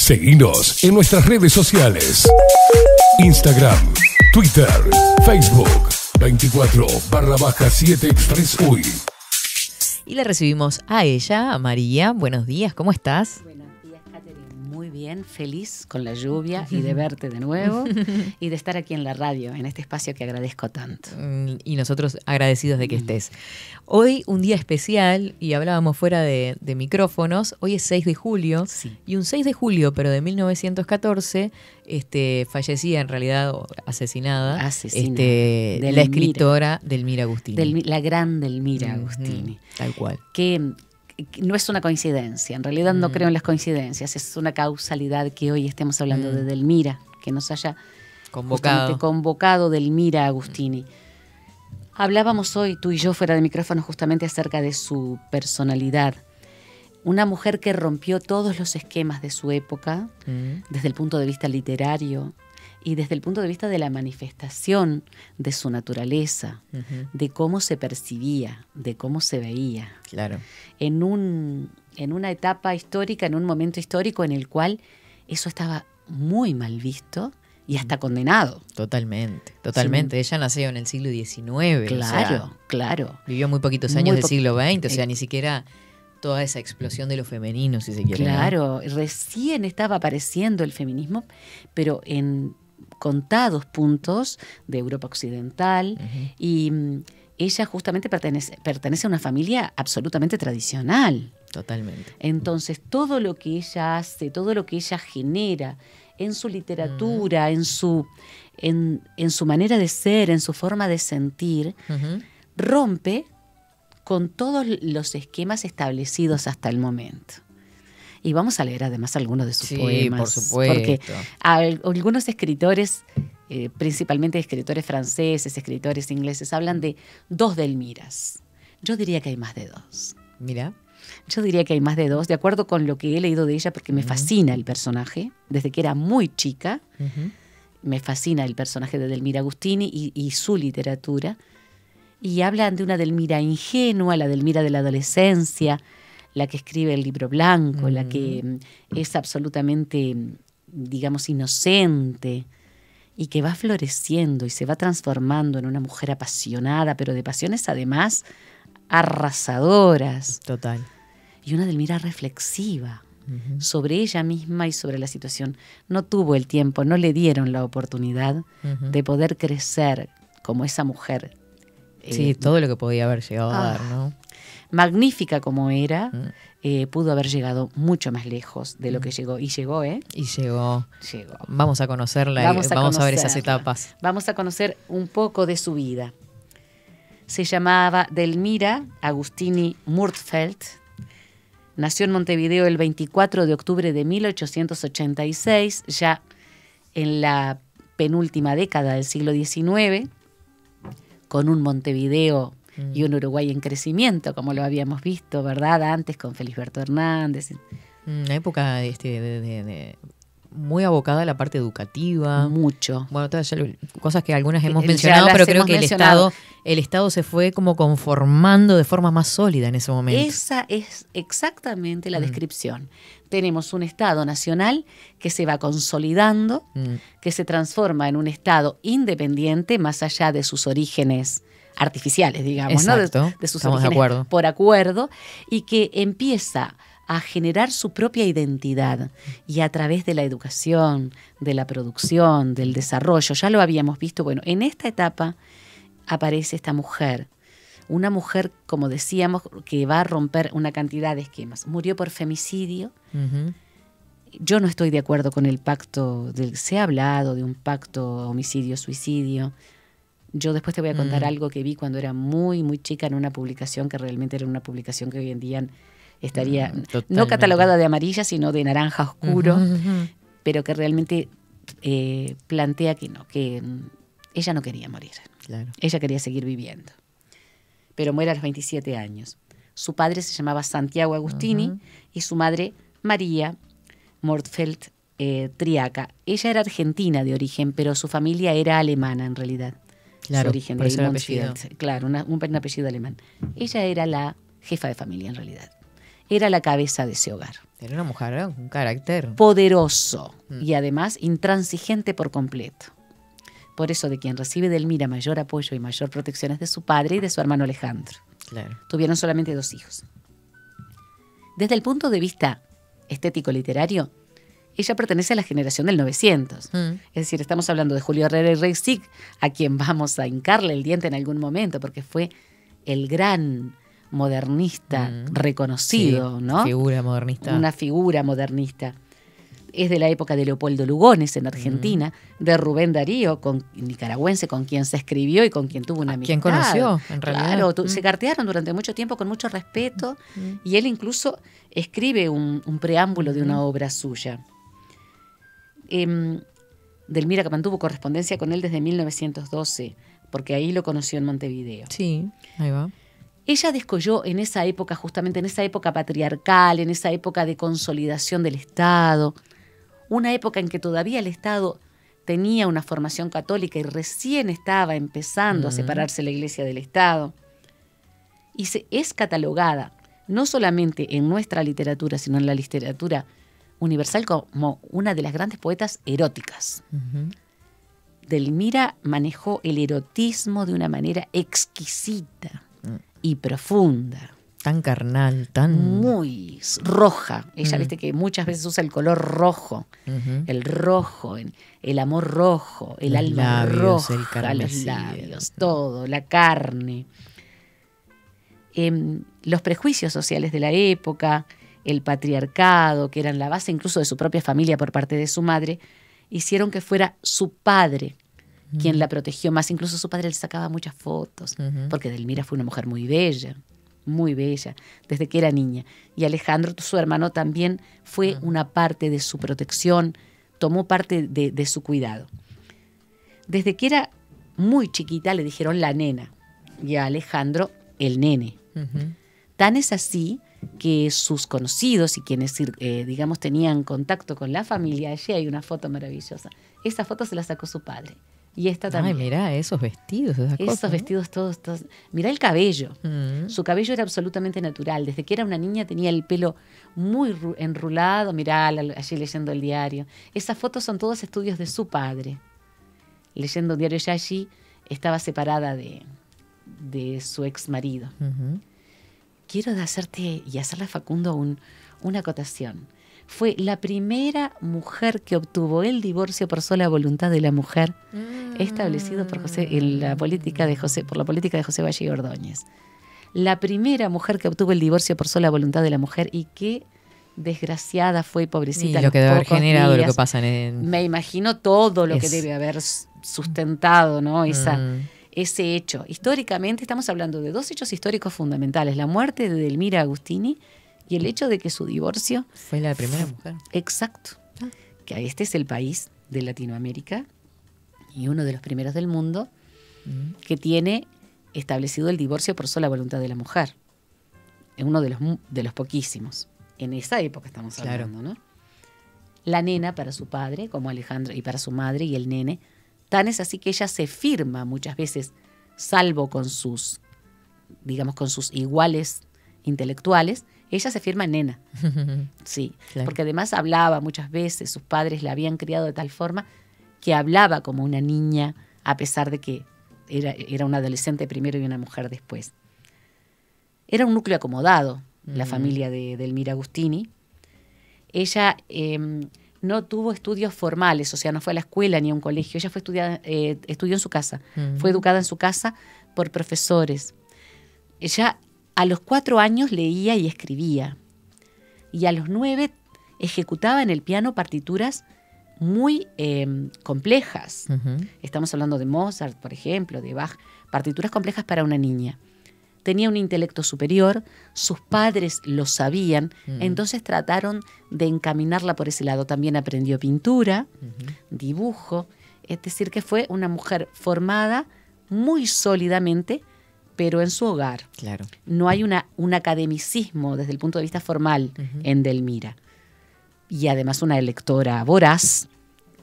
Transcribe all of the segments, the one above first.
Seguinos en nuestras redes sociales. Instagram, Twitter, Facebook, 24/7 Express UI. Y le recibimos a ella, a María. Buenos días, ¿cómo estás? Buenos días, Catherine. Muy bien, feliz con la lluvia y de verte de nuevo y de estar aquí en la radio, en este espacio que agradezco tanto. Y nosotros agradecidos de que estés. Hoy un día especial, y hablábamos fuera de micrófonos. Hoy es 6 de julio, Sí. y un 6 de julio, pero de 1914, fallecía en realidad, asesinada, Delmira. la escritora Delmira Agustini. La gran Delmira Agustini. Tal cual. Que no es una coincidencia, en realidad no creo en las coincidencias, es una causalidad que hoy estemos hablando de Delmira, que nos haya convocado Delmira Agustini. Hablábamos hoy, tú y yo, fuera de micrófono, justamente acerca de su personalidad. Una mujer que rompió todos los esquemas de su época, desde el punto de vista literario y desde el punto de vista de la manifestación de su naturaleza, de cómo se percibía, de cómo se veía. Claro. En una etapa histórica, en un momento histórico en el cual eso estaba muy mal visto y hasta condenado. Totalmente. Sí. Ella nació en el siglo XIX. Claro, claro. Vivió muy poquitos años del siglo XX, o sea, ni siquiera toda esa explosión de lo femenino, si se quiere. Claro, ¿no? Recién estaba apareciendo el feminismo, pero en contados puntos de Europa Occidental, y ella justamente pertenece a una familia absolutamente tradicional. Totalmente. Entonces, todo lo que ella hace, todo lo que ella genera en su literatura, en su manera de ser, en su forma de sentir, rompe con todos los esquemas establecidos hasta el momento. Y vamos a leer además algunos de sus poemas. Por supuesto. Porque algunos escritores, principalmente escritores franceses, escritores ingleses, hablan de 2 Delmiras. Yo diría que hay más de 2. Mira. Yo diría que hay más de 2, de acuerdo con lo que he leído de ella, porque me fascina el personaje. Desde que era muy chica, me fascina el personaje de Delmira Agustini y su literatura. Y hablan de una Delmira ingenua, la Delmira de la adolescencia, la que escribe el libro blanco, la que es absolutamente, digamos, inocente y que va floreciendo y se va transformando en una mujer apasionada, pero de pasiones además arrasadoras. Total. Y una Delmira reflexiva sobre ella misma y sobre la situación. No tuvo el tiempo, no le dieron la oportunidad de poder crecer como esa mujer. Sí, todo lo que podía haber llegado a dar, ¿no? Magnífica como era, pudo haber llegado mucho más lejos de lo que llegó. Y llegó, ¿eh? Y llegó. Llegó. Vamos a conocerla, vamos a ver esas etapas. Vamos a conocer un poco de su vida. Se llamaba Delmira Agustini Murtfeld. Nació en Montevideo el 24 de octubre de 1886, ya en la penúltima década del siglo XIX, con un Montevideo y un Uruguay en crecimiento, como lo habíamos visto, ¿verdad? Antes con Felisberto Hernández. Una época muy abocada a la parte educativa. Mucho. Bueno, todas cosas que algunas hemos mencionado, pero creo que el Estado se fue como conformando de forma más sólida en ese momento. Esa es exactamente la descripción. Tenemos un Estado nacional que se va consolidando, que se transforma en un Estado independiente más allá de sus orígenes artificiales, digamos, exacto, ¿no? De sus estamos orígenes de acuerdo. Por acuerdo, y que empieza a generar su propia identidad, y a través de la educación, de la producción, del desarrollo, ya lo habíamos visto. Bueno, en esta etapa aparece esta mujer, una mujer, como decíamos, que va a romper una cantidad de esquemas. Murió por femicidio. Yo no estoy de acuerdo con el pacto, se ha hablado de un pacto homicidio-suicidio. Yo después te voy a contar algo que vi cuando era muy, muy chica en una publicación, que realmente era una publicación que hoy en día estaría no catalogada de amarilla, sino de naranja oscuro, pero que realmente plantea que no, que ella no quería morir. Claro. Ella quería seguir viviendo. Pero muere a los 27 años. Su padre se llamaba Santiago Agustini y su madre María Murtfeld Triaca. Ella era argentina de origen, pero su familia era alemana en realidad. Claro, su origen por de eso el apellido. Claro, un apellido alemán. Ella era la jefa de familia en realidad. era la cabeza de ese hogar. Era una mujer con un carácter Poderoso y además intransigente por completo. Por eso de quien recibe Edelmira mayor apoyo y mayor protección es de su padre y de su hermano Alejandro. Claro. Tuvieron solamente 2 hijos. Desde el punto de vista estético-literario, ella pertenece a la generación del 900. Es decir, estamos hablando de Julio Herrera y Reisig, a quien vamos a hincarle el diente en algún momento, porque fue el gran modernista reconocido, sí, ¿no? Figura modernista. Una figura modernista. Es de la época de Leopoldo Lugones en Argentina, de Rubén Darío, nicaragüense, con quien se escribió y con quien tuvo una amistad. ¿Quién conoció, en realidad? Claro, se cartearon durante mucho tiempo con mucho respeto y él incluso escribe un preámbulo de una obra suya. Delmira que mantuvo correspondencia con él desde 1912, porque ahí lo conoció en Montevideo. Sí, ahí va. Ella descolló en esa época, justamente en esa época patriarcal, en esa época de consolidación del Estado, una época en que todavía el Estado tenía una formación católica y recién estaba empezando a separarse la Iglesia del Estado. Y es catalogada, no solamente en nuestra literatura, sino en la literatura universal, como una de las grandes poetas eróticas. Delmira manejó el erotismo de una manera exquisita y profunda. Tan carnal, tan... Muy roja. Ella, viste que muchas veces usa el color rojo. El rojo, el amor rojo, el Los alma labios, roja, el carmesí, los labios, todo, la carne. Los prejuicios sociales de la época, el patriarcado, que eran la base incluso de su propia familia por parte de su madre, hicieron que fuera su padre quien la protegió más. Incluso su padre le sacaba muchas fotos, porque Delmira fue una mujer muy bella, desde que era niña. Y Alejandro, su hermano, también fue una parte de su protección, tomó parte de su cuidado. Desde que era muy chiquita le dijeron la nena, y a Alejandro el nene. Tan es así que sus conocidos y quienes, digamos, tenían contacto con la familia, allí hay una foto maravillosa. Esa foto se la sacó su padre. Y esta también. Ay, mirá, esos vestidos, esas cosas. Esos vestidos todos. Mirá el cabello. Su cabello era absolutamente natural. Desde que era una niña tenía el pelo muy enrulado. Mirá, allí leyendo el diario. Esas fotos son todos estudios de su padre. Leyendo un diario, ya allí estaba separada de su ex marido. Quiero hacerte y hacerle a Facundo una acotación. Fue la primera mujer que obtuvo el divorcio por sola voluntad de la mujer, establecido por la política de José Valle y Ordóñez. La primera mujer que obtuvo el divorcio por sola voluntad de la mujer, y qué desgraciada fue, pobrecita. Y lo que debe haber generado lo que pasa en... Me imagino todo lo que debe haber sustentado, ¿no? Ese hecho. Históricamente estamos hablando de 2 hechos históricos fundamentales: la muerte de Delmira Agustini y el hecho de que su divorcio... Fue la primera mujer. Exacto. Que este es el país de Latinoamérica y uno de los primeros del mundo que tiene establecido el divorcio por sola voluntad de la mujer. Es uno de los poquísimos. En esa época estamos hablando, ¿no? La nena para su padre, como Alejandro, y para su madre, y el nene. Tan es así que ella se firma muchas veces, salvo con sus, digamos, con sus iguales intelectuales, ella se firma nena. Sí, claro. Porque además hablaba muchas veces, sus padres la habían criado de tal forma que hablaba como una niña, a pesar de que era una adolescente primero y una mujer después. Era un núcleo acomodado, la familia de Delmira Agustini. Ella no tuvo estudios formales, o sea, no fue a la escuela ni a un colegio. Ella estudió en su casa, fue educada en su casa por profesores. Ella a los 4 años leía y escribía, y a los 9 ejecutaba en el piano partituras muy complejas. Estamos hablando de Mozart, por ejemplo, de Bach, partituras complejas para una niña. Tenía un intelecto superior, sus padres lo sabían, entonces trataron de encaminarla por ese lado. También aprendió pintura, dibujo, es decir, que fue una mujer formada muy sólidamente, pero en su hogar. Claro. No hay un academicismo desde el punto de vista formal en Delmira. Y además una lectora voraz,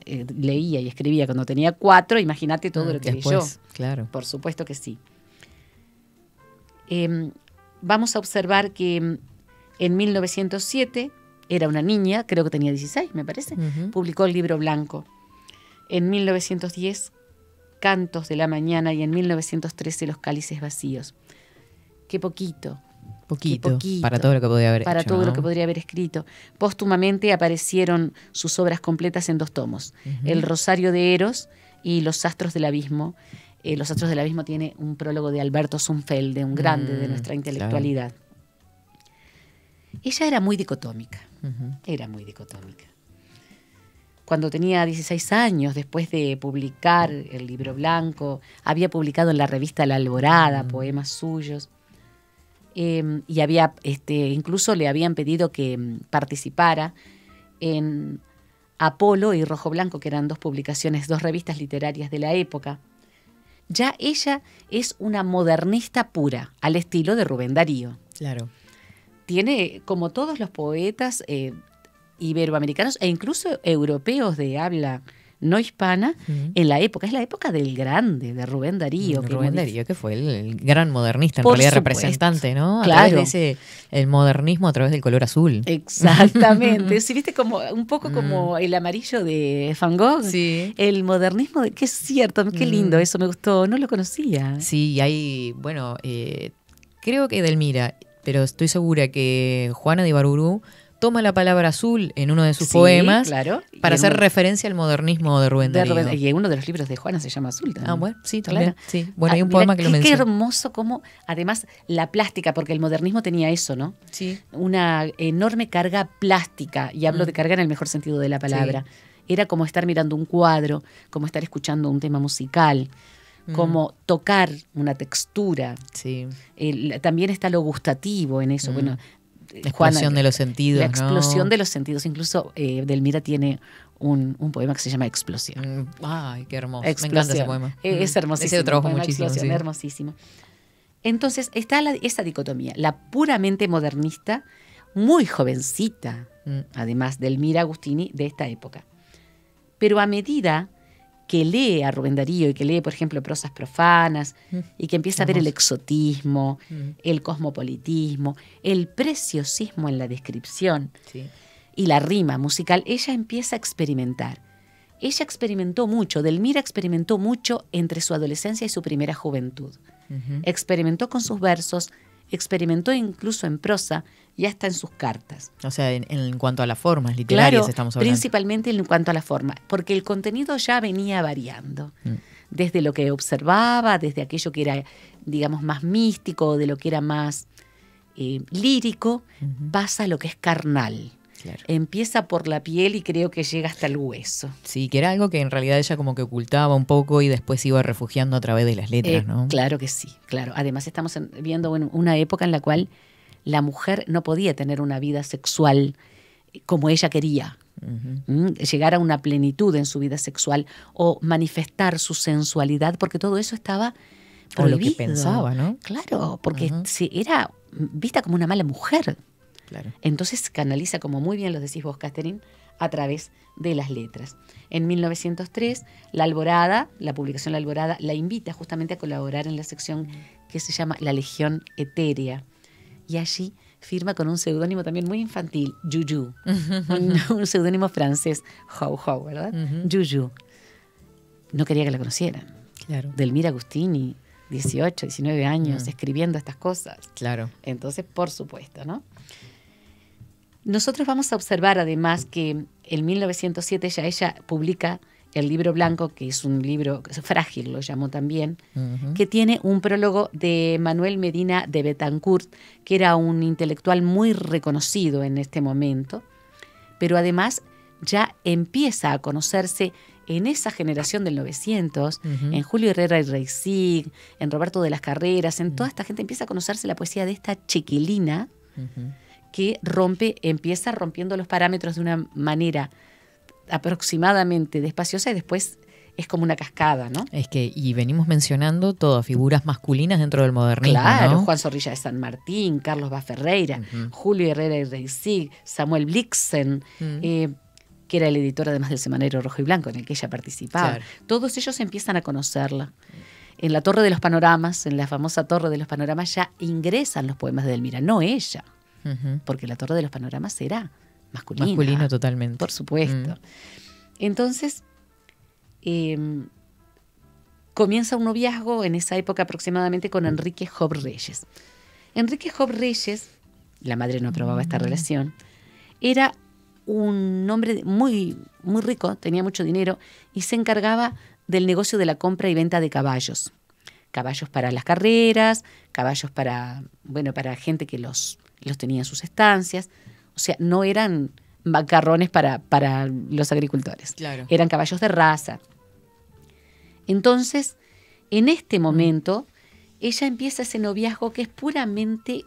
leía y escribía cuando tenía 4, imagínate todo lo que leyó. Claro. Por supuesto que sí. Vamos a observar que En 1907, era una niña, creo que tenía 16, me parece, publicó el libro blanco. En 1910, Cantos de la Mañana, y en 1913, Los Cálices Vacíos. Qué poquito. Poquito, para todo lo que podría haber para hecho, todo ¿no? lo que podría haber escrito. Póstumamente aparecieron sus obras completas en 2 tomos. El Rosario de Eros y Los Astros del Abismo. Los Astros del Abismo tiene un prólogo de Alberto Zumfelde, un grande de nuestra intelectualidad. Claro. Ella era muy dicotómica. Era muy dicotómica. Cuando tenía 16 años, después de publicar el libro blanco, había publicado en la revista La Alborada poemas suyos. Y había incluso le habían pedido que participara en Apolo y Rojo Blanco, que eran 2 publicaciones, 2 revistas literarias de la época. Ya ella es una modernista pura, al estilo de Rubén Darío. Claro. Tiene, como todos los poetas iberoamericanos e incluso europeos de habla no hispana, en la época, es la época del grande, de Rubén Darío. Rubén Darío, que fue el gran modernista, en Por realidad supuesto. Representante, ¿no? A Claro. través de el modernismo a través del color azul. Exactamente. Sí, viste, como un poco como el amarillo de Van Gogh. Sí. El modernismo, que es cierto, qué lindo, eso me gustó, no lo conocía. Sí, y hay, bueno, creo que Edelmira, pero estoy segura que Juana de Ibarburu toma la palabra azul en uno de sus poemas, claro, para hacer referencia al modernismo de Rubén Darío. Y uno de los libros de Juana se llama Azul también. Ah, bueno, sí, también. Claro. Sí. Bueno, hay un mira, poema que lo menciona. Qué hermoso como, además, la plástica, porque el modernismo tenía eso, ¿no? Sí. Una enorme carga plástica, y hablo de carga en el mejor sentido de la palabra. Sí. Era como estar mirando un cuadro, como estar escuchando un tema musical, como tocar una textura. Sí. También está lo gustativo en eso. Bueno, la explosión de los sentidos. La explosión de los sentidos. Incluso Delmira tiene un poema que se llama Explosión. Ay, qué hermoso. Explosión. Me encanta ese poema. Es hermosísimo. Ese lo trabajo muchísimo. Sí. Hermosísimo. Entonces está esa dicotomía. La puramente modernista, muy jovencita, además, Delmira Agustini, de esta época. Pero a medida que lee a Rubén Darío y que lee, por ejemplo, prosas profanas, y que empieza a ver el exotismo, el cosmopolitismo, el preciosismo en la descripción y la rima musical, ella empieza a experimentar. Ella experimentó mucho, Delmira experimentó mucho entre su adolescencia y su primera juventud. Experimentó con sus versos, experimentó incluso en prosa y hasta en sus cartas. O sea, en cuanto a las formas literarias, claro, estamos hablando. Principalmente en cuanto a la forma, porque el contenido ya venía variando. Desde lo que observaba, desde aquello que era, digamos, más místico, de lo que era más lírico, pasa a lo que es carnal. Claro. Empieza por la piel y creo que llega hasta el hueso. Sí, que era algo que en realidad ella como que ocultaba un poco y después iba refugiando a través de las letras, ¿no? Claro que sí, claro. Además estamos viendo una época en la cual la mujer no podía tener una vida sexual como ella quería. Llegar a una plenitud en su vida sexual o manifestar su sensualidad, porque todo eso estaba prohibido. O lo que pensaba, ¿no? Claro, porque era vista como una mala mujer. Claro. Entonces canaliza, como muy bien lo decís vos, Catherine, a través de las letras. En 1903, La Alborada, la publicación La Alborada, la invita justamente a colaborar en la sección que se llama La Legión Etérea. Y allí firma con un seudónimo también muy infantil, Juju, un seudónimo francés, Jau, ¿verdad? Juju. No quería que la conocieran. Claro. Delmira Agustini, 18, 19 años, escribiendo estas cosas. Claro. Entonces, por supuesto, ¿no? Nosotros vamos a observar además que en 1907 ya ella publica el libro blanco, que es un libro frágil, lo llamó también, que tiene un prólogo de Manuel Medina de Betancourt, que era un intelectual muy reconocido en este momento, pero además ya empieza a conocerse en esa generación del 900, en Julio Herrera y Reisig, en Roberto de las Carreras, en toda esta gente empieza a conocerse la poesía de esta chiquilina, que empieza rompiendo los parámetros de una manera aproximadamente despaciosa y después es como una cascada, ¿no? Es que, y venimos mencionando todas figuras masculinas dentro del modernismo, claro, ¿no? Juan Zorrilla de San Martín, Carlos Bá Ferreira, Julio Herrera y Reisig, Samuel Blixen, que era el editor además del Semanario Rojo y Blanco en el que ella participaba. Claro. Todos ellos empiezan a conocerla. En la Torre de los Panoramas, en la famosa Torre de los Panoramas, ya ingresan los poemas de Delmira, no ella. Ujú. porque la Torre de los Panoramas era masculina. Masculino totalmente. Por supuesto. Entonces, comienza un noviazgo en esa época aproximadamente con Enrique Job Reyes. Enrique Job Reyes, la madre no aprobaba esta relación, era un hombre muy, muy rico, tenía mucho dinero y se encargaba del negocio de la compra y venta de caballos. Caballos para las carreras, caballos para gente que los tenía en sus estancias. O sea, no eran macarrones para los agricultores. Claro. Eran caballos de raza. Entonces, en este momento, ella empieza ese noviazgo que es puramente,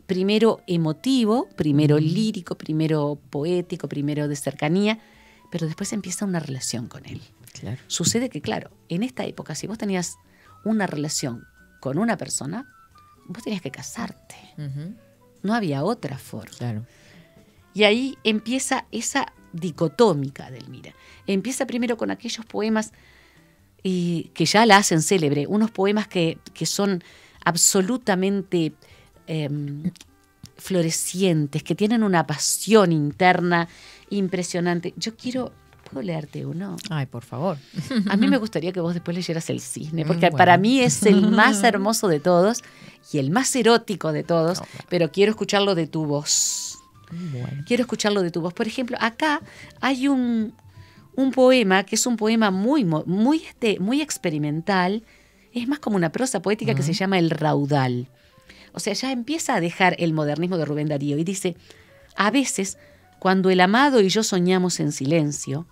primero emotivo, primero lírico, primero poético, primero de cercanía, pero después empieza una relación con él. Claro. Sucede que, claro, en esta época, si vos tenías una relación con una persona, vos tenías que casarte. Ujú. No había otra forma. Claro. Y ahí empieza esa dicotómica de Elmira. Empieza primero con aquellos poemas que ya la hacen célebre, unos poemas que son absolutamente florecientes, que tienen una pasión interna impresionante. ¿Puedo leerte uno? Ay, por favor. A mí me gustaría que vos después leyeras El Cisne, porque Bueno. para mí es el más hermoso de todos y el más erótico de todos, No, claro. pero quiero escucharlo de tu voz. Bueno. Quiero escucharlo de tu voz. Por ejemplo, acá hay un poema que es un poema muy experimental, es más como una prosa poética que se llama El Raudal. O sea, ya empieza a dejar el modernismo de Rubén Darío y dice: a veces, cuando el amado y yo soñamos en silencio,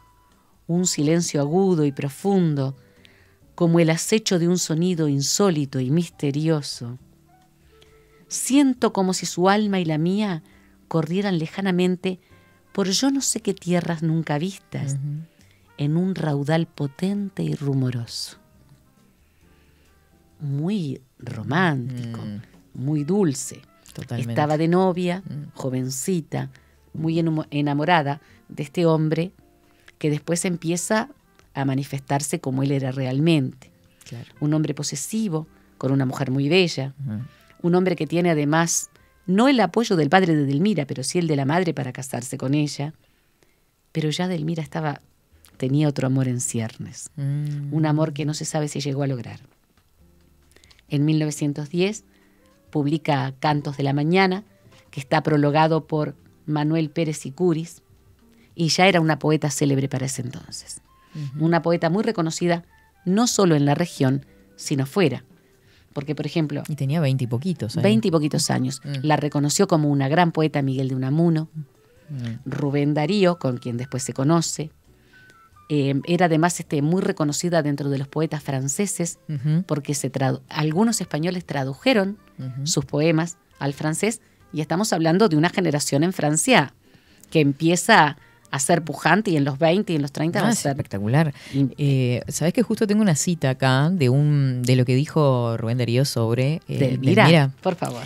un silencio agudo y profundo, como el acecho de un sonido insólito y misterioso, siento como si su alma y la mía corrieran lejanamente por yo no sé qué tierras nunca vistas, en un raudal potente y rumoroso. Muy romántico, muy dulce. Totalmente. Estaba de novia, jovencita, muy enamorada de este hombre que después empieza a manifestarse como él era realmente. Claro. Un hombre posesivo, con una mujer muy bella, Ujú. un hombre que tiene además no el apoyo del padre de Edelmira, pero sí el de la madre para casarse con ella. Pero ya Edelmira tenía otro amor en ciernes, un amor que no se sabe si llegó a lograr. En 1910 publica Cantos de la Mañana, que está prologado por Manuel Pérez y Curis, y ya era una poeta célebre para ese entonces. Una poeta muy reconocida no solo en la región, sino fuera. Porque, por ejemplo, Y tenía 20 y poquitos. 20 y poquitos años, la reconoció como una gran poeta Miguel de Unamuno, Rubén Darío, con quien después se conoce. Era además muy reconocida dentro de los poetas franceses, porque algunos españoles tradujeron sus poemas al francés, y estamos hablando de una generación en Francia que empieza a ser pujante, y en los 20 y en los 30 va a Es ser espectacular. ¿Sabés que justo tengo una cita acá de lo que dijo Rubén Darío sobre Delmira? Delmira? Por favor.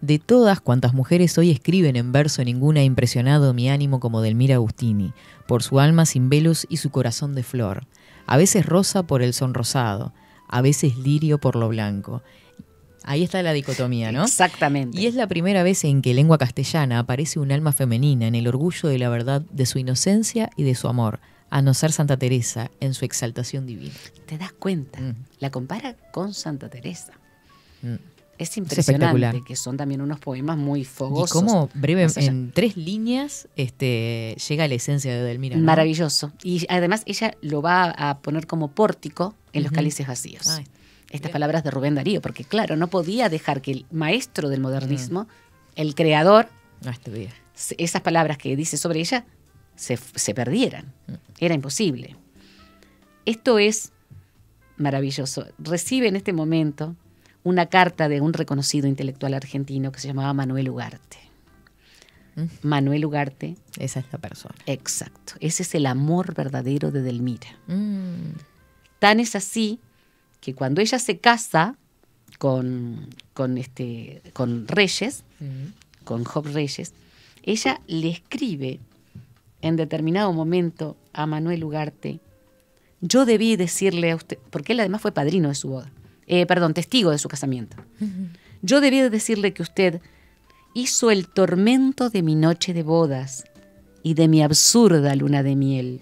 De todas cuantas mujeres hoy escriben en verso, ninguna ha impresionado mi ánimo como Delmira Agustini, por su alma sin velos y su corazón de flor. A veces rosa por el sonrosado, a veces lirio por lo blanco. Ahí está la dicotomía, ¿no? Exactamente. Y es la primera vez en que en lengua castellana aparece un alma femenina en el orgullo de la verdad de su inocencia y de su amor, a no ser Santa Teresa en su exaltación divina. ¿Te das cuenta? Mm. La compara con Santa Teresa. Mm. Es impresionante, espectacular. que son también unos poemas muy Y fogosos. cómo breve, Más allá. en 3 líneas, llega a la esencia de Delmira, ¿no? Maravilloso. Y además ella lo va a poner como pórtico en los cálices vacíos. Ay, Estas bien. palabras de Rubén Darío, porque claro, no podía dejar que el maestro del modernismo, el creador, No, este día. esas palabras que dice sobre ella, se perdieran. Era imposible. Esto es maravilloso. Recibe en este momento una carta de un reconocido intelectual argentino que se llamaba Manuel Ugarte. Manuel Ugarte, Esa es la persona. exacto. Ese es el amor verdadero de Delmira. Tan es así que cuando ella se casa con Reyes, con Job Reyes, ella le escribe en determinado momento a Manuel Ugarte: yo debí decirle a usted, porque él además fue padrino de su boda, testigo de su casamiento. Yo debí decirle que usted hizo el tormento de mi noche de bodas y de mi absurda luna de miel.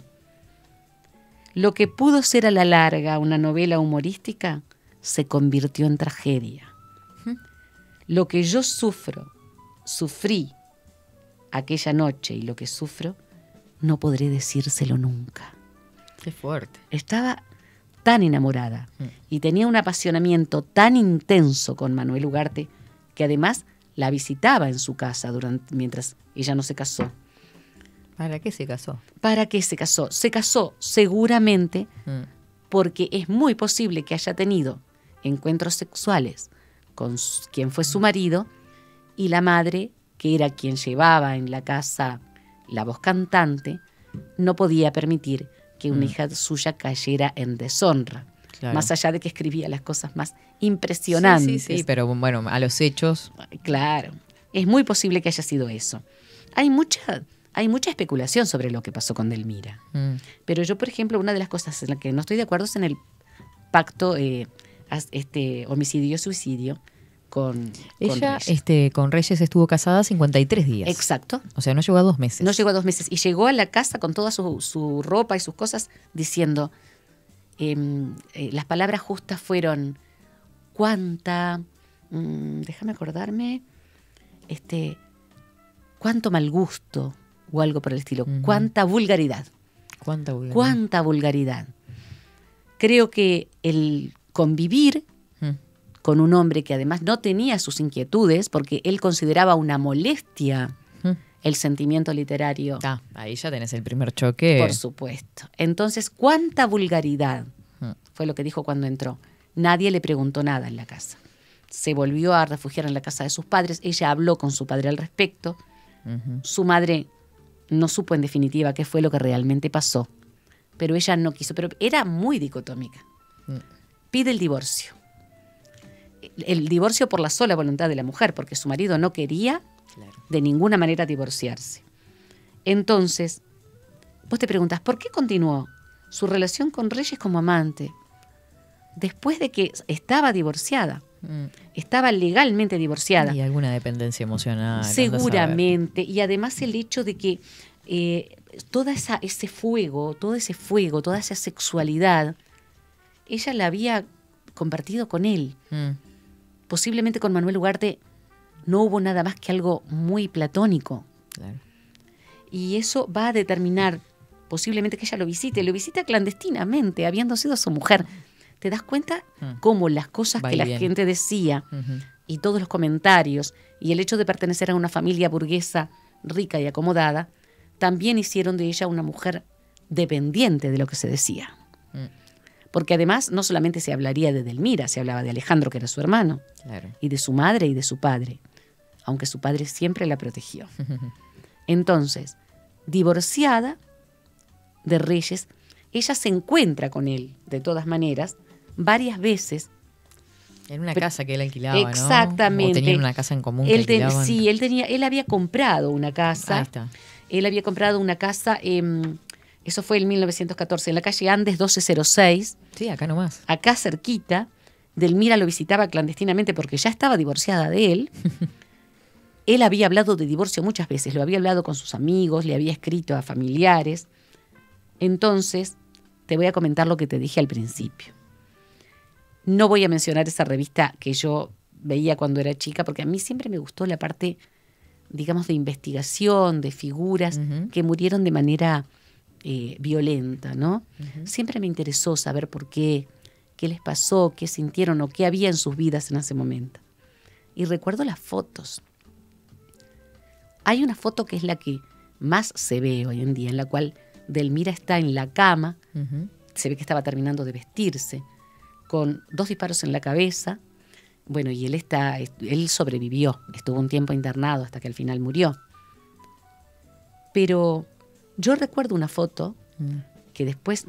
Lo que pudo ser a la larga una novela humorística se convirtió en tragedia. Lo que yo sufrí aquella noche y lo que sufro, no podré decírselo nunca. Qué fuerte. Estaba tan enamorada y tenía un apasionamiento tan intenso con Manuel Ugarte que además la visitaba en su casa mientras ella no se casó. ¿Para qué se casó? ¿Para qué se casó? Se casó seguramente porque es muy posible que haya tenido encuentros sexuales con quien fue su marido y la madre, que era quien llevaba en la casa la voz cantante, no podía permitir que una hija suya cayera en deshonra. Claro. Más allá de que escribía las cosas más impresionantes. Sí, pero bueno, a los hechos. Claro, es muy posible que haya sido eso. Hay mucha especulación sobre lo que pasó con Delmira. Pero yo, por ejemplo, una de las cosas en las que no estoy de acuerdo es en el pacto homicidio-suicidio con ella Reyes. Con Reyes estuvo casada 53 días. Exacto. O sea, no llegó a 2 meses. No llegó a 2 meses. Y llegó a la casa con toda su ropa y sus cosas diciendo, las palabras justas fueron, déjame acordarme, cuánto mal gusto o algo por el estilo, cuánta vulgaridad. Cuánta vulgaridad. Creo que el convivir con un hombre que además no tenía sus inquietudes, porque él consideraba una molestia el sentimiento literario. Ahí ya tenés el primer choque. Por supuesto. Entonces, cuánta vulgaridad fue lo que dijo cuando entró. Nadie le preguntó nada en la casa. Se volvió a refugiar en la casa de sus padres. Ella habló con su padre al respecto. Su madre no supo en definitiva qué fue lo que realmente pasó. Pero ella no quiso. Pero era muy dicotómica. Pide el divorcio. El divorcio por la sola voluntad de la mujer, porque su marido no quería de ninguna manera divorciarse. Entonces, vos te preguntas, ¿por qué continuó su relación con Reyes como amante? Después de que estaba divorciada. Estaba legalmente divorciada. Y alguna dependencia emocional. Seguramente. Y además el hecho de que todo ese fuego, toda esa sexualidad, ella la había compartido con él. Posiblemente con Manuel Ugarte no hubo nada más que algo muy platónico. Claro. Y eso va a determinar posiblemente que ella lo visita clandestinamente, habiendo sido su mujer. ¿Te das cuenta cómo las cosas que la gente decía y todos los comentarios y el hecho de pertenecer a una familia burguesa rica y acomodada también hicieron de ella una mujer dependiente de lo que se decía? Porque además no solamente se hablaría de Delmira, se hablaba de Alejandro, que era su hermano, y de su madre y de su padre, aunque su padre siempre la protegió. Entonces, divorciada de Reyes, ella se encuentra con él, de todas maneras, varias veces. En una casa que él alquilaba, ¿no? Exactamente. O tenían una casa en común que alquilaban. Sí, él había comprado una casa. Ahí está. Él había comprado una casa, eso fue en 1914, en la calle Andes 1206. Sí, acá nomás. Acá cerquita. Delmira lo visitaba clandestinamente porque ya estaba divorciada de él. Él había hablado de divorcio muchas veces, lo había hablado con sus amigos, le había escrito a familiares. Entonces, te voy a comentar lo que te dije al principio. No voy a mencionar esa revista que yo veía cuando era chica, porque a mí siempre me gustó la parte, digamos, de investigación, de figuras que murieron de manera violenta, ¿no? Siempre me interesó saber por qué les pasó, qué sintieron o qué había en sus vidas en ese momento. Y recuerdo las fotos. Hay una foto que es la que más se ve hoy en día, en la cual Delmira está en la cama, se ve que estaba terminando de vestirse, con 2 disparos en la cabeza. Bueno, y él sobrevivió, estuvo un tiempo internado hasta que al final murió. Pero yo recuerdo una foto que después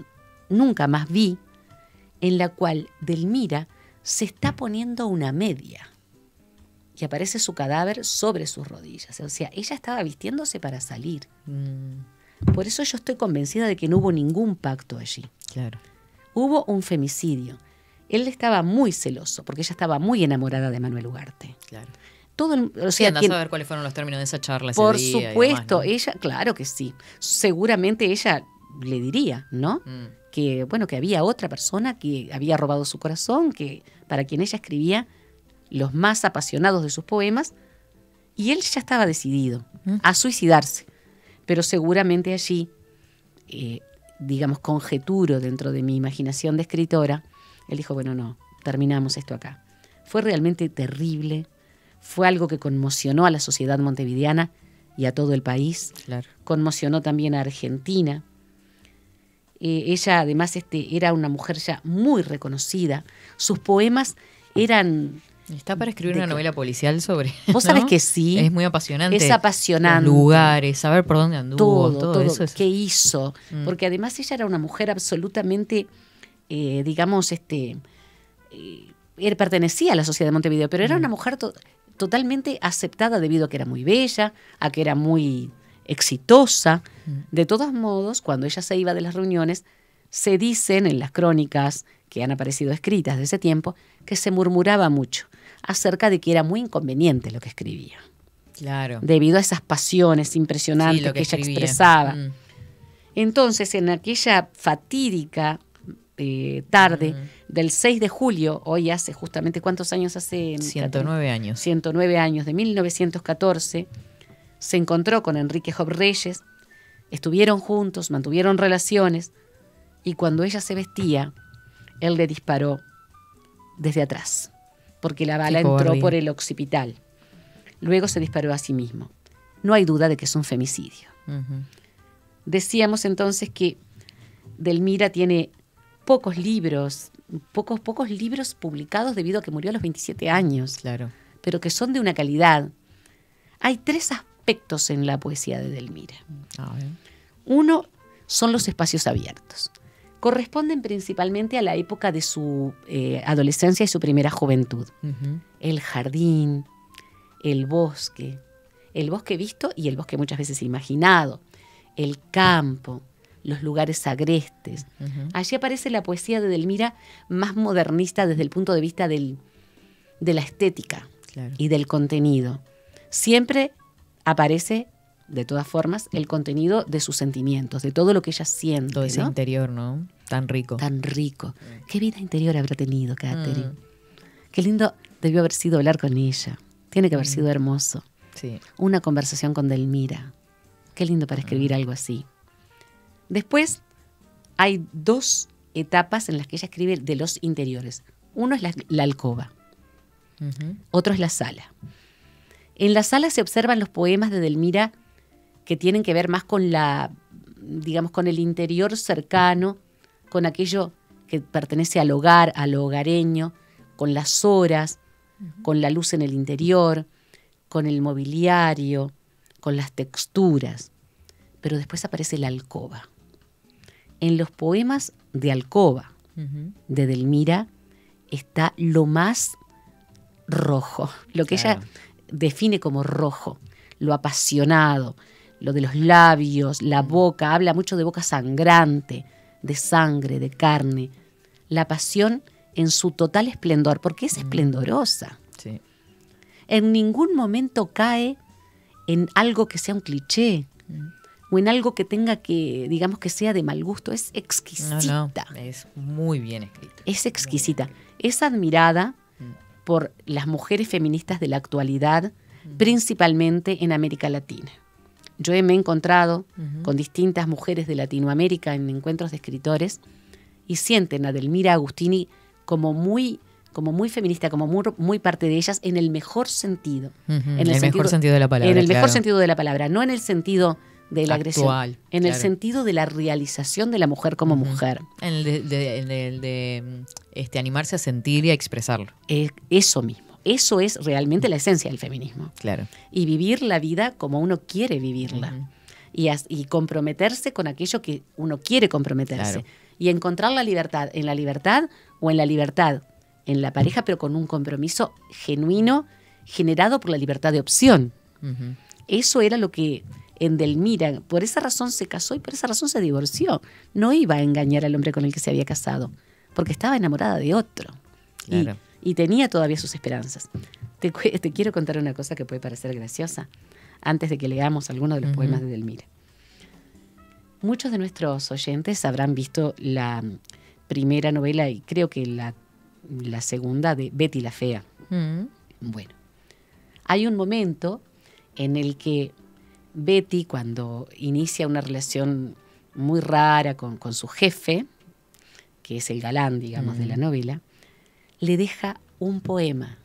nunca más vi, en la cual Delmira se está poniendo una media y aparece su cadáver sobre sus rodillas. O sea, ella estaba vistiéndose para salir. Por eso yo estoy convencida de que no hubo ningún pacto allí. Claro. Hubo un femicidio. Él estaba muy celoso porque ella estaba muy enamorada de Manuel Ugarte. Claro. o Sí, sea, andás a ver cuáles fueron los términos de esa charla ese por día y supuesto, demás, ¿no? ella, claro que sí. Seguramente ella le diría, ¿no? Que, bueno, que había otra persona que había robado su corazón, que para quien ella escribía los más apasionados de sus poemas, y él ya estaba decidido a suicidarse. Pero seguramente allí, digamos, conjeturo dentro de mi imaginación de escritora, él dijo, bueno, no, terminamos esto acá. Fue realmente terrible, fue algo que conmocionó a la sociedad montevideana y a todo el país. Claro. Conmocionó también a Argentina. Ella además era una mujer ya muy reconocida. Sus poemas eran... Está para escribir una novela policial sobre... Vos sabés que sí. Es muy apasionante. Es apasionante. Los lugares, saber por dónde anduvo, todo eso. ¿Qué hizo? Porque además ella era una mujer absolutamente, digamos, pertenecía a la sociedad de Montevideo, pero era una mujer totalmente aceptada debido a que era muy bella, a que era muy exitosa. De todos modos, cuando ella se iba de las reuniones, se dicen en las crónicas que han aparecido escritas de ese tiempo, que se murmuraba mucho acerca de que era muy inconveniente lo que escribía. Claro. Debido a esas pasiones impresionantes Sí, que ella escribía. Expresaba. Entonces, en aquella fatídica tarde del 6 de julio, hoy hace justamente, ¿cuántos años hace? 109 años. 109 años, de 1914, se encontró con Enrique Job Reyes, estuvieron juntos, mantuvieron relaciones, y cuando ella se vestía, él le disparó desde atrás, porque la bala entró por el occipital. Luego se disparó a sí mismo. No hay duda de que es un femicidio. Decíamos entonces que Delmira tiene pocos libros publicados debido a que murió a los 27 años, Claro. pero que son de una calidad. Hay 3 aspectos en la poesía de Delmira. A ver. Uno son los espacios abiertos. Corresponden principalmente a la época de su adolescencia y su primera juventud. El jardín, el bosque visto y el bosque muchas veces imaginado, el campo, los lugares agrestes. Allí aparece la poesía de Delmira más modernista desde el punto de vista de la estética, claro, y del contenido. Siempre aparece, de todas formas, el contenido de sus sentimientos, de todo lo que ella siente. Todo ese interior, ¿no? Tan rico. Tan rico. ¿Qué vida interior habrá tenido Catherine? Qué lindo debió haber sido hablar con ella. Tiene que haber sido hermoso. Sí. Una conversación con Delmira. Qué lindo para escribir algo así. Después hay 2 etapas en las que ella escribe de los interiores. Uno es la alcoba. Otro es la sala. En la sala se observan los poemas de Delmira que tienen que ver más con digamos, con el interior cercano, con aquello que pertenece al hogar, a lo hogareño, con las horas, con la luz en el interior, con el mobiliario, con las texturas. Pero después aparece la alcoba. En los poemas de alcoba de Delmira está lo más rojo, lo que ella define como rojo, lo apasionado, lo de los labios, la boca, habla mucho de boca sangrante, de sangre, de carne, la pasión en su total esplendor, porque es esplendorosa. Sí. En ningún momento cae en algo que sea un cliché o en algo que tenga que, digamos, que sea de mal gusto. Es exquisita. No, es muy bien escrita. Es exquisita. Es admirada por las mujeres feministas de la actualidad, principalmente en América Latina. Yo me he encontrado con distintas mujeres de Latinoamérica en encuentros de escritores y sienten a Delmira Agustini como muy feminista, como muy parte de ellas en el mejor sentido. En el mejor sentido de la palabra. En el mejor sentido de la palabra, no en el sentido de la actual, agresión, en el sentido de la realización de la mujer como mujer. En el de animarse a sentir y a expresarlo. Eso mismo. Eso es realmente la esencia del feminismo. Claro. Y vivir la vida como uno quiere vivirla. Y comprometerse con aquello que uno quiere comprometerse. Claro. Y encontrar la libertad en la libertad o en la libertad en la pareja, pero con un compromiso genuino generado por la libertad de opción. Eso era lo que en Delmira, por esa razón se casó y por esa razón se divorció. No iba a engañar al hombre con el que se había casado, porque estaba enamorada de otro. Claro. Y tenía todavía sus esperanzas. Te quiero contar una cosa que puede parecer graciosa, antes de que leamos algunos de los poemas de Delmira. Muchos de nuestros oyentes habrán visto la primera novela y creo que la segunda de Betty la Fea. Bueno, hay un momento en el que Betty, cuando inicia una relación muy rara con su jefe, que es el galán, digamos, de la novela, le deja un poema.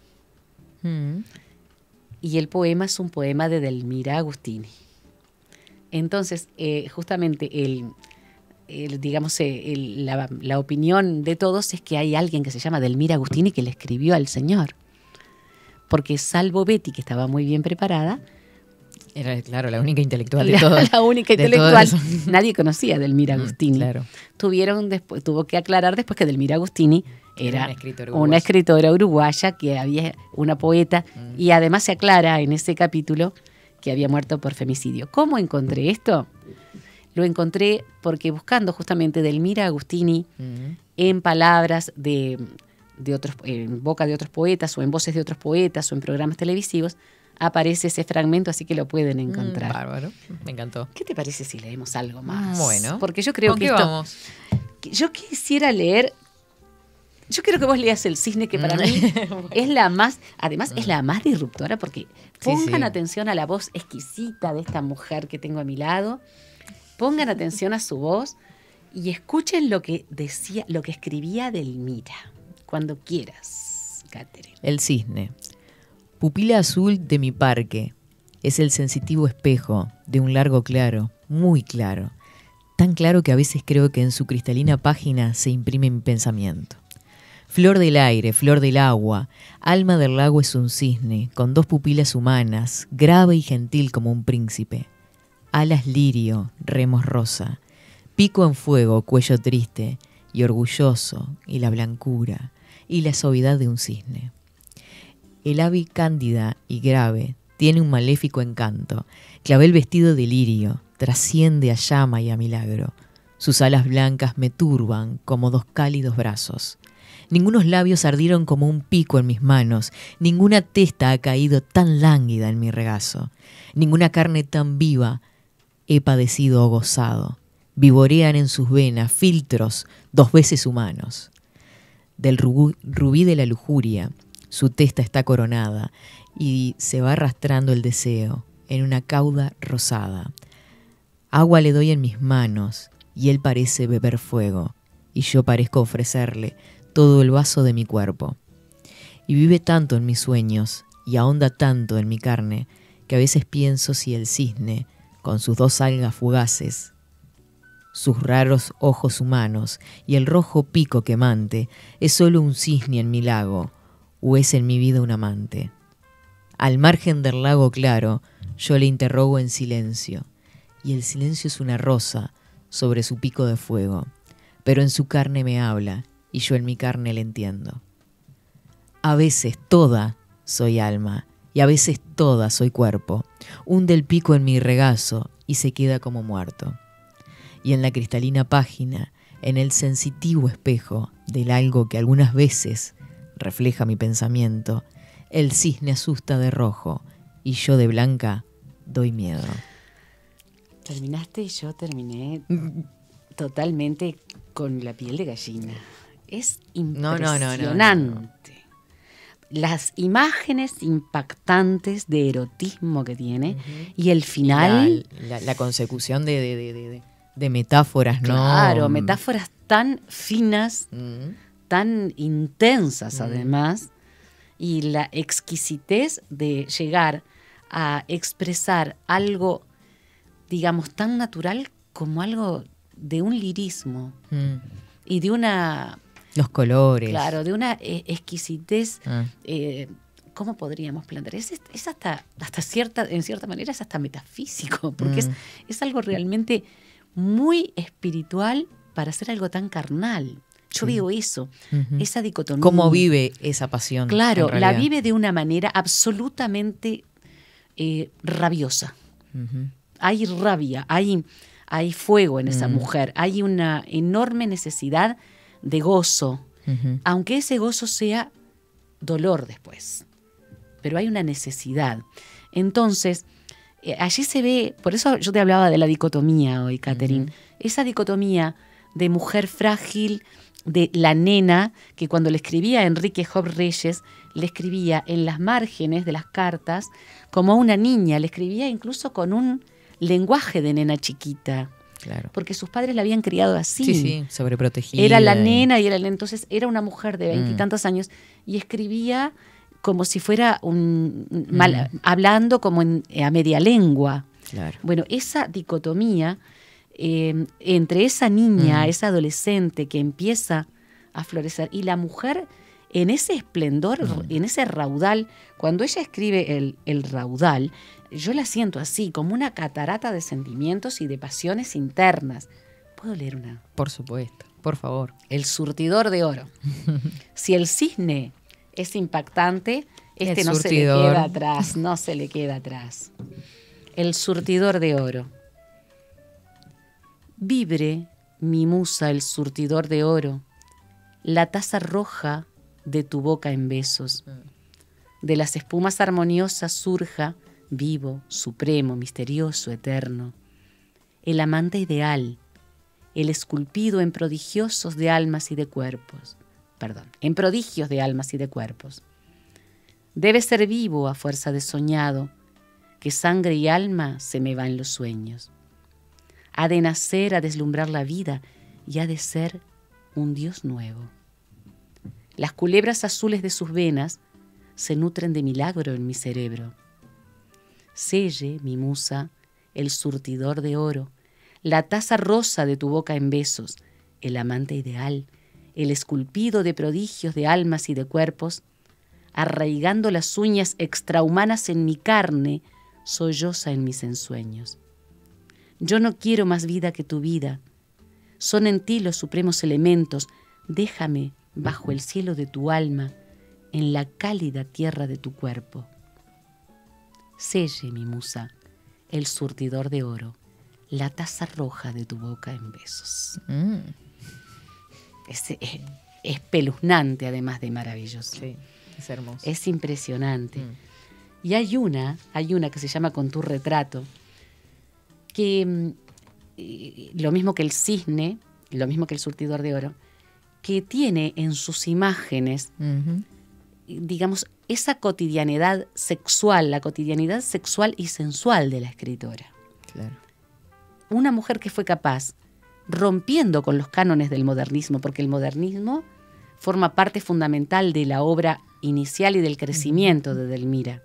Y el poema es un poema de Delmira Agustini. Entonces, justamente la opinión de todos es que hay alguien que se llama Delmira Agustini que le escribió al señor. Porque salvo Betty, que estaba muy bien preparada, era, claro, la única intelectual de todos. La única intelectual. Nadie conocía a Delmira Agustini. Claro. Tuvo que aclarar después que Delmira Agustini era una escritora uruguaya, que había una poeta, y además se aclara en ese capítulo que había muerto por femicidio. ¿Cómo encontré esto? Lo encontré porque buscando justamente Delmira Agustini en palabras de otros, en boca de otros poetas, o en voces de otros poetas, o en programas televisivos, aparece ese fragmento, así que lo pueden encontrar. Bárbaro, me encantó. ¿Qué te parece si leemos algo más? Bueno. Porque yo creo que vamos? Yo quisiera leer... Yo quiero que vos leas El Cisne, que para mí es la más... Además, es la más disruptora, porque pongan atención a la voz exquisita de esta mujer que tengo a mi lado. Pongan atención a su voz y escuchen lo que decía, lo que escribía Delmira. Cuando quieras, Catherine. El Cisne. Pupila azul de mi parque, es el sensitivo espejo de un largo claro, muy claro, tan claro que a veces creo que en su cristalina página se imprime mi pensamiento. Flor del aire, flor del agua, alma del lago es un cisne, con dos pupilas humanas, grave y gentil como un príncipe. Alas lirio, remos rosa, pico en fuego, cuello triste, y orgulloso, y la blancura, y la suavidad de un cisne. El ave cándida y grave tiene un maléfico encanto. Clavel vestido de lirio trasciende a llama y a milagro. Sus alas blancas me turban como dos cálidos brazos. Ningunos labios ardieron como un pico en mis manos. Ninguna testa ha caído tan lánguida en mi regazo. Ninguna carne tan viva he padecido o gozado. Vivorean en sus venas filtros 2 veces humanos. Del rubí de la lujuria, su testa está coronada y se va arrastrando el deseo en una cauda rosada. Agua le doy en mis manos y él parece beber fuego y yo parezco ofrecerle todo el vaso de mi cuerpo. Y vive tanto en mis sueños y ahonda tanto en mi carne que a veces pienso si el cisne, con sus 2 algas fugaces, sus raros ojos humanos y el rojo pico quemante, es solo un cisne en mi lago, o es en mi vida un amante. Al margen del lago claro, yo le interrogo en silencio, y el silencio es una rosa sobre su pico de fuego, pero en su carne me habla, y yo en mi carne le entiendo. A veces toda soy alma, y a veces toda soy cuerpo. Hunde el pico en mi regazo, y se queda como muerto. Y en la cristalina página, en el sensitivo espejo del algo que algunas veces refleja mi pensamiento, el cisne asusta de rojo y yo de blanca doy miedo. Terminaste y yo terminé totalmente con la piel de gallina. Es impresionante. No. Las imágenes impactantes de erotismo que tiene y el final... La consecución de metáforas, ¿no? Claro, metáforas tan finas, tan intensas además, y la exquisitez de llegar a expresar algo, digamos, tan natural como algo de un lirismo y de una... Los colores. Claro, de una exquisitez, ¿cómo podríamos plantear? Es hasta en cierta manera es hasta metafísico, porque es algo realmente muy espiritual para hacer algo tan carnal. Yo veo eso, esa dicotomía. ¿Cómo vive esa pasión? Claro, la vive de una manera absolutamente rabiosa. Hay rabia, hay fuego en esa mujer, hay una enorme necesidad de gozo, aunque ese gozo sea dolor después. pero hay una necesidad. Entonces, allí se ve, por eso yo te hablaba de la dicotomía hoy, Catherine, esa dicotomía de mujer frágil, de la nena, que cuando le escribía a Enrique Job Reyes, le escribía en las márgenes de las cartas como una niña, le escribía incluso con un lenguaje de nena chiquita. Claro. Porque sus padres la habían criado así. Sí, sobreprotegida. Era la nena y era el... Entonces era una mujer de 20 y tantos años y escribía como si fuera hablando como a media lengua. Claro. Bueno, esa dicotomía entre esa niña, esa adolescente que empieza a florecer y la mujer en ese esplendor, en ese raudal, cuando ella escribe el raudal, yo la siento así, como una catarata de sentimientos y de pasiones internas. ¿Puedo leer una? Por supuesto, por favor. El surtidor de oro. Si el cisne es impactante, no se le queda atrás, no se le queda atrás. El surtidor de oro. Vibre, mi musa, el surtidor de oro, la taza roja de tu boca en besos. De las espumas armoniosas surja, vivo, supremo, misterioso, eterno, el amante ideal, el esculpido en prodigiosos de almas y de cuerpos. En prodigios de almas y de cuerpos. Debe ser vivo a fuerza de soñado, que sangre y alma se me va en los sueños. Ha de nacer, a deslumbrar la vida, y ha de ser un Dios nuevo. Las culebras azules de sus venas se nutren de milagro en mi cerebro. Selle, mi musa, el surtidor de oro, la taza rosa de tu boca en besos, el amante ideal, el esculpido de prodigios de almas y de cuerpos, arraigando las uñas extrahumanas en mi carne, solloza en mis ensueños. Yo no quiero más vida que tu vida. Son en ti los supremos elementos. Déjame bajo el cielo de tu alma, en la cálida tierra de tu cuerpo. Selle, mi musa, el surtidor de oro, la taza roja de tu boca en besos. Es espeluznante, además de maravilloso. Sí, es hermoso. Es impresionante. Y hay una que se llama Con tu retrato, que lo mismo que el cisne, lo mismo que el surtidor de oro, que tiene en sus imágenes, digamos, esa cotidianidad sexual, la cotidianidad sexual y sensual de la escritora. Claro. Una mujer que fue capaz, rompiendo con los cánones del modernismo, porque el modernismo forma parte fundamental de la obra inicial y del crecimiento de Edelmira.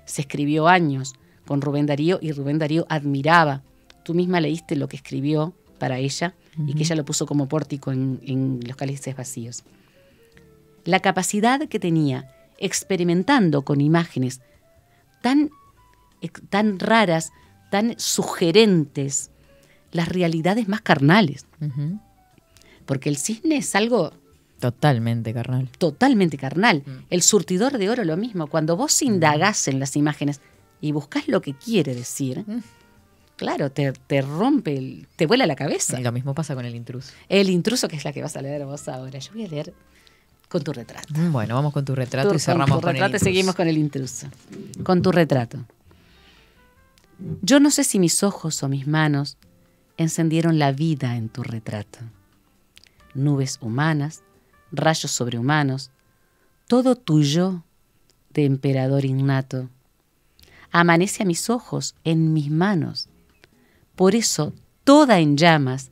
Se escribió años con Rubén Darío y Rubén Darío admiraba. Tú misma leíste lo que escribió para ella y que ella lo puso como pórtico en Los cálices vacíos. La capacidad que tenía experimentando con imágenes tan raras, tan sugerentes, las realidades más carnales. Porque el cisne es algo totalmente carnal. Totalmente carnal. El surtidor de oro lo mismo. Cuando vos indagás en las imágenes y buscás lo que quiere decir, claro, te rompe, te vuela la cabeza. Y lo mismo pasa con El intruso. El intruso, que es la que vas a leer vos ahora. Yo voy a leer Con tu retrato. Bueno, vamos con tu retrato y cerramos con el intruso. Seguimos con el intruso. Con tu retrato. Yo no sé si mis ojos o mis manos encendieron la vida en tu retrato. Nubes humanas, rayos sobrehumanos, todo tuyo de emperador innato. Amanece a mis ojos, en mis manos. Por eso, toda en llamas,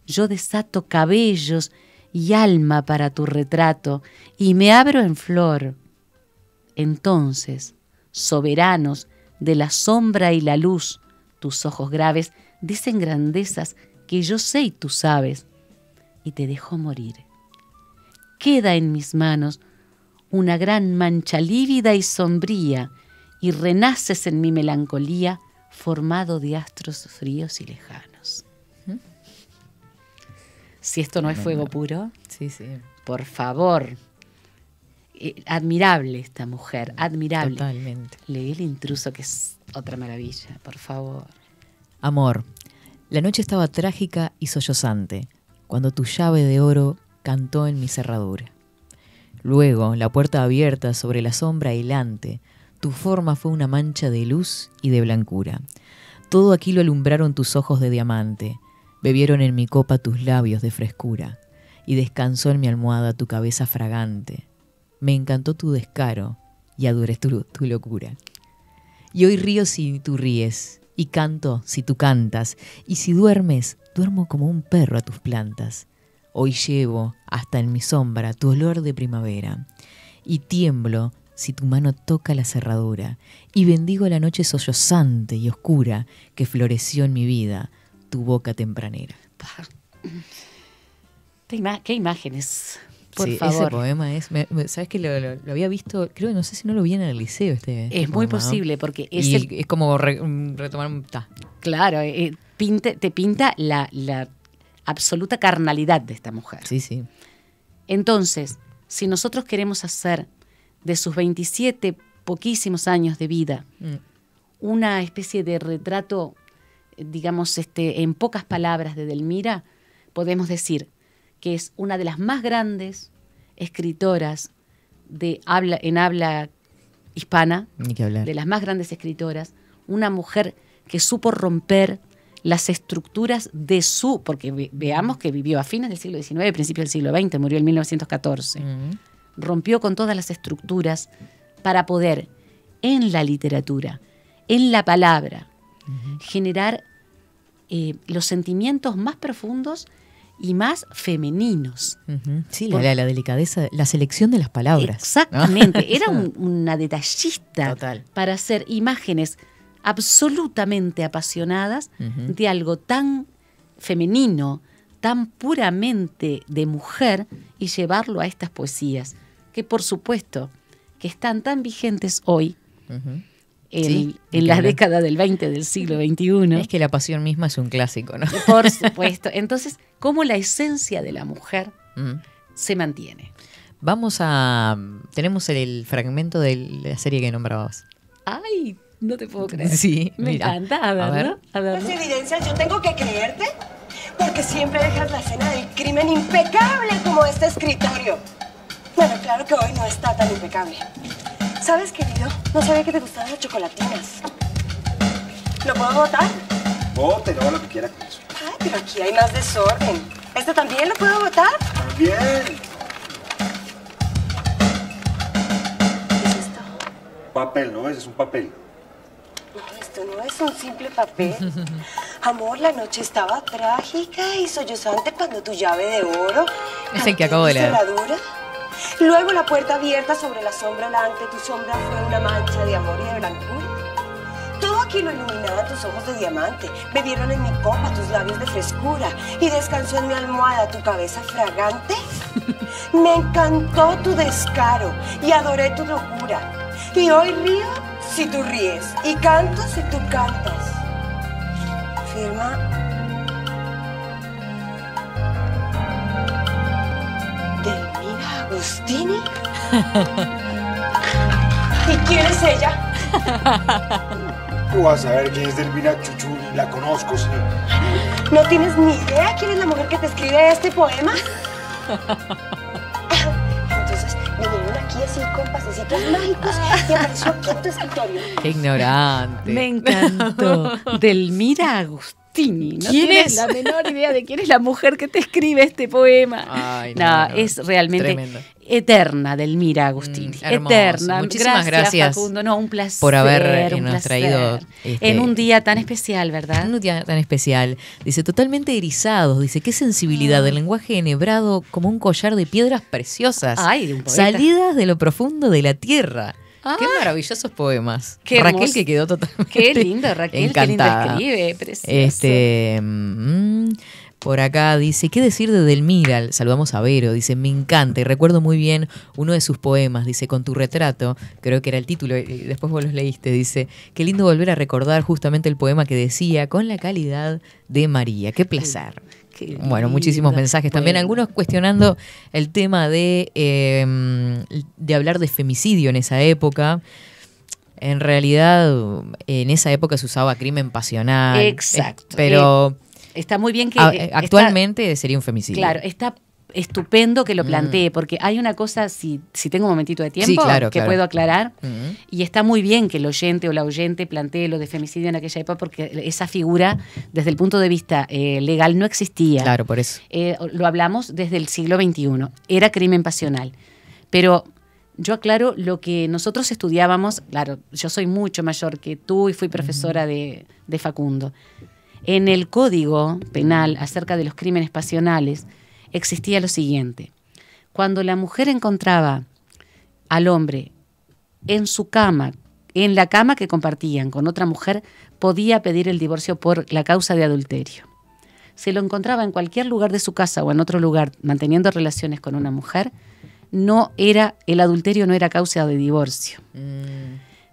yo desato cabellos y alma para tu retrato y me abro en flor. Entonces, soberanos de la sombra y la luz, tus ojos graves dicen grandezas que yo sé y tú sabes, y te dejo morir. Queda en mis manos una gran mancha lívida y sombría, y renaces en mi melancolía, formado de astros fríos y lejanos. Si esto no es fuego puro, sí, sí. Por favor. Admirable esta mujer, admirable. Totalmente. Leí El intruso, que es otra maravilla, por favor. Amor, la noche estaba trágica y sollozante, cuando tu llave de oro cantó en mi cerradura. Luego, la puerta abierta sobre la sombra hilante, Tu forma fue una mancha de luz y de blancura. Todo aquí lo alumbraron tus ojos de diamante. Bebieron en mi copa tus labios de frescura. Y descansó en mi almohada tu cabeza fragante. Me encantó tu descaro y adoré tu locura. Y hoy río si tú ríes, y canto si tú cantas, y si duermes, duermo como un perro a tus plantas. Hoy llevo hasta en mi sombra tu olor de primavera, y tiemblo si tu mano toca la cerradura, y bendigo la noche sollozante y oscura que floreció en mi vida, tu boca tempranera. ¿Qué imágenes? Por sí, favor. Ese poema es... ¿Sabes que lo había visto? Creo que no sé si no lo vi en el liceo este Es muy poema, posible, porque es, es como retomar... Claro, te pinta la absoluta carnalidad de esta mujer. Sí, sí. Entonces, si nosotros queremos hacer de sus 27 poquísimos años de vida una especie de retrato, digamos, en pocas palabras de Edelmira, podemos decir que es una de las más grandes escritoras en habla hispana, Ni que hablar. de las más grandes escritoras, una mujer que supo romper las estructuras de porque veamos que vivió a fines del siglo XIX, principios del siglo XX, murió en 1914. Rompió con todas las estructuras para poder, en la literatura, en la palabra, generar los sentimientos más profundos y más femeninos. Sí, la delicadeza, la selección de las palabras. Exactamente, ¿no? era una detallista. Total. Para hacer imágenes absolutamente apasionadas de algo tan femenino, tan puramente de mujer, y llevarlo a estas poesías, que por supuesto que están tan vigentes hoy, en la década del 20 del siglo XXI. Es que la pasión misma es un clásico, ¿no? Por supuesto. Entonces, cómo la esencia de la mujer se mantiene. Tenemos el fragmento de la serie que nombrabas. ¡Ay! No te puedo creer. Sí, me mira. encanta. A ver. ¿Las evidencias yo tengo que creerte? Porque siempre dejas la escena del crimen impecable como este escritorio. Bueno, claro que hoy no está tan impecable. ¿Sabes, querido? No sabía que te gustaban las chocolatinas. ¿Lo puedo botar? Bote, no, lo que quiera con eso. Ay, pero aquí hay más desorden. ¿Este también lo puedo botar? También. ¿Qué es esto? Papel, ¿no? Ese es un papel. No, esto no es un simple papel. Amor, la noche estaba trágica y sollozante cuando tu llave de oro... Es el que acabo de leer. Cerradura. Luego la puerta abierta sobre la sombra blanca, tu sombra fue una mancha de amor y de blancura. Todo aquí lo iluminaban tus ojos de diamante, bebieron en mi copa tus labios de frescura y descansó en mi almohada tu cabeza fragante. Me encantó tu descaro y adoré tu locura. Y hoy río si tú ríes y canto si tú cantas. Firma Edelmira Agustini. ¿Y quién es ella? Tú vas a ver quién es Edelmira Chuchu, la conozco, sí. ¿No tienes ni idea quién es la mujer que te escribe este poema? Entonces vinieron aquí así con pasecitos mágicos y apareció aquí en tu escritorio. Qué ignorante. Me encantó. Edelmira Agustini. No ¿Quién tienes es? la menor idea de quién es la mujer que te escribe este poema. Ay, no, es realmente tremendo. Eterna, Edelmira Agustini. Hermoso. Eterna. Muchísimas gracias Facundo. No, un placer. por habernos un placer. traído en un día tan especial, ¿verdad? Un día tan especial. Dice, totalmente erizados. Dice, qué sensibilidad del lenguaje enhebrado como un collar de piedras preciosas. Ay, de un poeta. Salidas de lo profundo de la tierra. Qué maravillosos poemas. Qué Raquel hermoso. que quedó totalmente Qué lindo, Raquel. encantada. Qué lindo escribe. Precioso. Por acá dice, ¿qué decir de Edelmira? Saludamos a Vero, dice, me encanta y recuerdo muy bien uno de sus poemas, dice, con tu retrato, creo que era el título y después vos los leíste, dice, qué lindo volver a recordar justamente el poema que decía, con la calidad de María, qué placer. Qué Bueno, muchísimos lindo. mensajes también, Bueno. algunos cuestionando el tema de hablar de femicidio en esa época. En realidad, en esa época se usaba crimen pasional. Exacto. Pero Está muy bien que... actualmente sería un femicidio. Claro, está estupendo que lo plantee, porque hay una cosa, si tengo un momentito de tiempo, Sí, claro, que claro. puedo aclarar, Ujú. y está muy bien que el oyente o la oyente plantee lo de femicidio en aquella época, porque esa figura, desde el punto de vista legal, no existía. Claro, por eso. Lo hablamos desde el siglo XXI, era crimen pasional. Pero yo aclaro lo que nosotros estudiábamos, claro, yo soy mucho mayor que tú y fui profesora de Facundo. En el Código Penal acerca de los crímenes pasionales existía lo siguiente: cuando la mujer encontraba al hombre en su cama, en la cama que compartían con otra mujer, podía pedir el divorcio por la causa de adulterio. Si lo encontraba en cualquier lugar de su casa o en otro lugar manteniendo relaciones con una mujer, el adulterio no era causa de divorcio.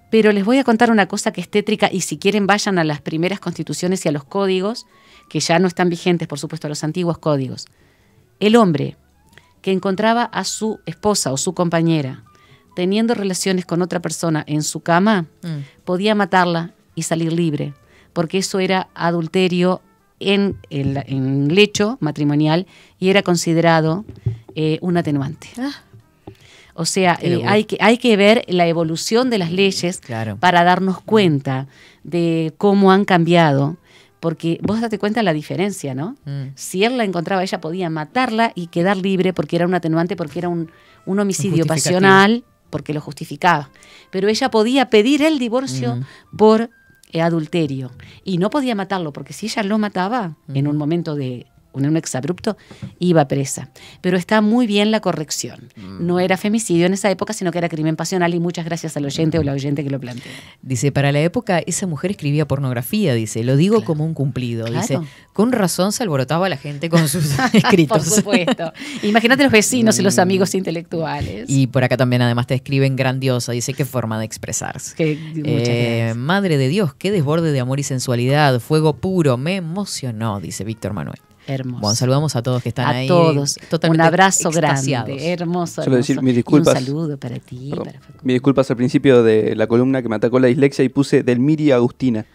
Pero les voy a contar una cosa que es tétrica, y si quieren vayan a las primeras constituciones y a los códigos, que ya no están vigentes, por supuesto, a los antiguos códigos. El hombre que encontraba a su esposa o su compañera teniendo relaciones con otra persona en su cama, podía matarla y salir libre, porque eso era adulterio en lecho matrimonial y era considerado un atenuante. O sea, hay que ver la evolución de las leyes, claro, para darnos cuenta de cómo han cambiado, porque vos date cuenta la diferencia, ¿no? Si él la encontraba, ella podía matarla y quedar libre porque era un atenuante, porque era un homicidio pasional, porque lo justificaba. Pero ella podía pedir el divorcio por adulterio y no podía matarlo, porque si ella lo mataba en un momento en un exabrupto, iba presa. Pero está muy bien la corrección. No era femicidio en esa época, sino que era crimen pasional, y muchas gracias al oyente o la oyente que lo planteó. Dice, para la época esa mujer escribía pornografía, dice, lo digo como un cumplido. Claro. Dice, con razón se alborotaba la gente con sus escritos. Por supuesto. Imagínate los vecinos y los amigos intelectuales. Y por acá también además te escriben grandiosa, dice, qué forma de expresarse. Muchas gracias. Madre de Dios, qué desborde de amor y sensualidad, fuego puro, me emocionó, dice Víctor Manuel. Hermoso. Bueno, saludamos a todos que están ahí. A todos. Totalmente un abrazo extasiados. grande. Hermoso. Solo decir mis disculpas. Y un saludo para ti. Perdón. Para Facundo. Mis disculpas al principio de la columna, que me atacó la dislexia y puse Delmiri Agustina.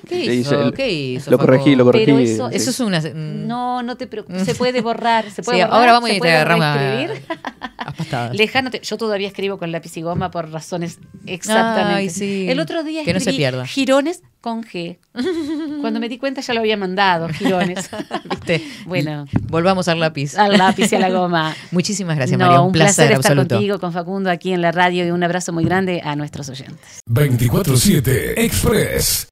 ¿Qué Le hizo? hice- ¿Qué hizo? Lo corregí, Facu? lo corregí. Pero eso Eso es una... No te preocupes. Se puede borrar. Se puede Sí, borrar, ahora vamos se y te puede agarramos a reescribir. patadas. Lejano, yo todavía escribo con lápiz y goma por razones exactamente. Ay, sí. El otro día Que no se escribí pierda. Girones con G. Cuando me di cuenta ya lo había mandado, Girones. ¿Viste? Bueno, Volvamos al lápiz. al lápiz y a la goma. Muchísimas gracias, No, María. un placer estar absoluto. contigo, con Facundo, aquí en la radio, y un abrazo muy grande a nuestros oyentes. 24/7 Express.